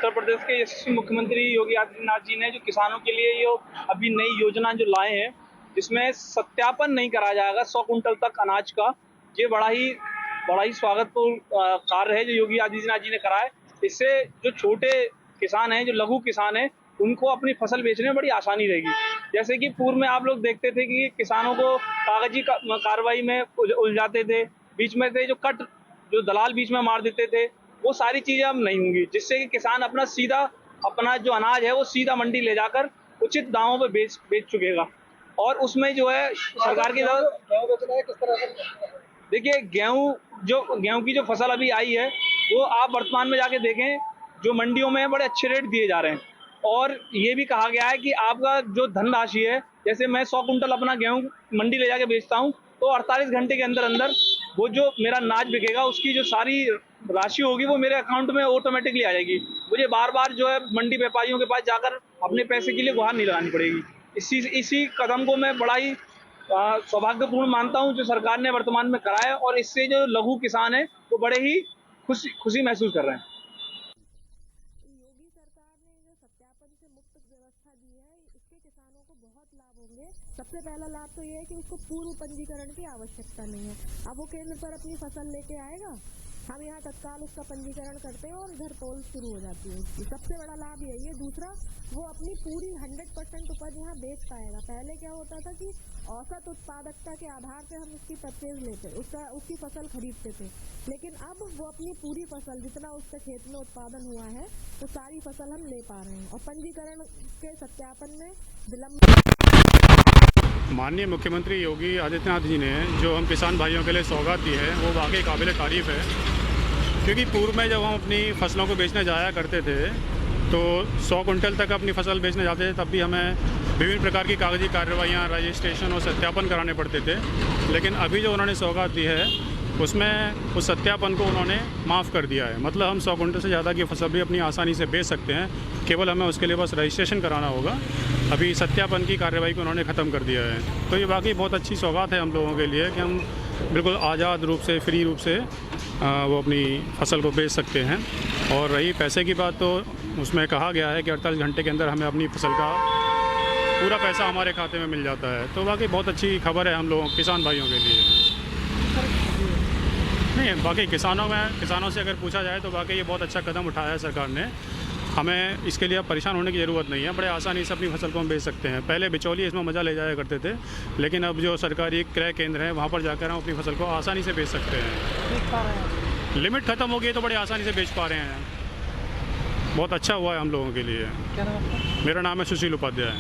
उत्तर प्रदेश के यशस्वी मुख्यमंत्री योगी आदित्यनाथ जी ने जो किसानों के लिए ये अभी नई योजना जो लाए हैं, जिसमें सत्यापन नहीं कराया जाएगा 100 कुंटल तक अनाज का, ये बड़ा ही स्वागतपूर्ण कार्य है जो योगी आदित्यनाथ जी ने करा है। इससे जो छोटे किसान हैं, जो लघु किसान हैं, उनको अपनी फसल बेचने में बड़ी आसानी रहेगी। जैसे कि पूर्व में आप लोग देखते थे कि किसानों को कागजी कार्रवाई में उलझाते थे, बीच में थे जो दलाल बीच में मार देते थे, वो सारी चीजें अब नहीं होंगी, जिससे कि किसान अपना जो अनाज है वो सीधा मंडी ले जाकर उचित दामों पे बेच चुकेगा। और उसमें जो है सरकार की देखिए गेहूं की जो फसल अभी आई है वो आप वर्तमान में जाके देखें, जो मंडियों में बड़े अच्छे रेट दिए जा रहे हैं। और ये भी कहा गया है कि आपका जो धनराशि है, जैसे मैं 100 कुंटल अपना गेहूं मंडी ले जाके बेचता हूं तो 48 घंटे के अंदर अंदर वो जो मेरा अनाज बिकेगा उसकी जो सारी राशि होगी वो मेरे अकाउंट में ऑटोमेटिकली आ जाएगी। मुझे बार बार जो है मंडी व्यापारियों के पास जाकर अपने पैसे के लिए गुहार नहीं लगानी पड़ेगी। इसी कदम को मैं बड़ा ही सौभाग्यपूर्ण मानता हूं जो सरकार ने वर्तमान में कराया है, और इससे जो लघु किसान है वो बड़े ही खुशी महसूस कर रहे हैं। योगी सरकार ने जो सत्यापन से मुक्त व्यवस्था दी है, इसके किसानों को बहुत लाभ होंगे। सबसे पहला लाभ तो ये है कि उसको पूर्व पंजीकरण की आवश्यकता नहीं है। अब वो केंद्र पर अपनी फसल लेके आएगा, हम यहाँ तत्काल उसका पंजीकरण करते हैं और घर तौल शुरू हो जाती है उसकी। सबसे बड़ा लाभ यही है। दूसरा, वो अपनी पूरी 100% उपज यहाँ बेच पाएगा। पहले क्या होता था कि औसत उत्पादकता के आधार पे हम उसकी परचेज लेते, उसकी फसल खरीदते थे, लेकिन अब वो अपनी पूरी फसल जितना उसके खेत में उत्पादन हुआ है वो सारी फसल हम ले पा रहे हैं। और पंजीकरण के सत्यापन में विलम्ब। माननीय मुख्यमंत्री योगी आदित्यनाथ जी ने जो हम किसान भाइयों के लिए सौगात दी है वो वाकई काबिल तारीफ़ है, क्योंकि पूर्व में जब हम अपनी फसलों को बेचने जाया करते थे तो 100 कुंटल तक अपनी फसल बेचने जाते थे, तब भी हमें विभिन्न प्रकार की कागजी कार्रवाइयाँ, रजिस्ट्रेशन और सत्यापन कराने पड़ते थे। लेकिन अभी जो उन्होंने सौगात दी है उसमें उस सत्यापन को उन्होंने माफ़ कर दिया है। मतलब हम 100 कुंटल से ज़्यादा की फसल भी अपनी आसानी से बेच सकते हैं, केवल हमें उसके लिए बस रजिस्ट्रेशन कराना होगा। अभी सत्यापन की कार्रवाई को उन्होंने ख़त्म कर दिया है। तो ये वाकई बहुत अच्छी सौगात है हम लोगों के लिए कि हम बिल्कुल आज़ाद रूप से, फ्री रूप से वो अपनी फसल को बेच सकते हैं। और रही पैसे की बात, तो उसमें कहा गया है कि 48 घंटे के अंदर हमें अपनी फसल का पूरा पैसा हमारे खाते में मिल जाता है। तो वाकई बहुत अच्छी खबर है हम लोगों किसान भाइयों के लिए। नहीं, बाकी किसानों से अगर पूछा जाए तो वाकई ये बहुत अच्छा कदम उठाया है सरकार ने। हमें इसके लिए अब परेशान होने की ज़रूरत नहीं है, बड़े आसानी से अपनी फसल को हम बेच सकते हैं। पहले बिचौलिए इसमें मज़ा ले जाया करते थे, लेकिन अब जो सरकारी क्रय केंद्र हैं वहाँ पर जाकर हम अपनी फसल को आसानी से बेच सकते हैं। लिमिट ख़त्म हो गई तो बड़े आसानी से बेच पा रहे हैं। बहुत अच्छा हुआ है हम लोगों के लिए। क्या नाम आपका? मेरा नाम है सुशील उपाध्याय।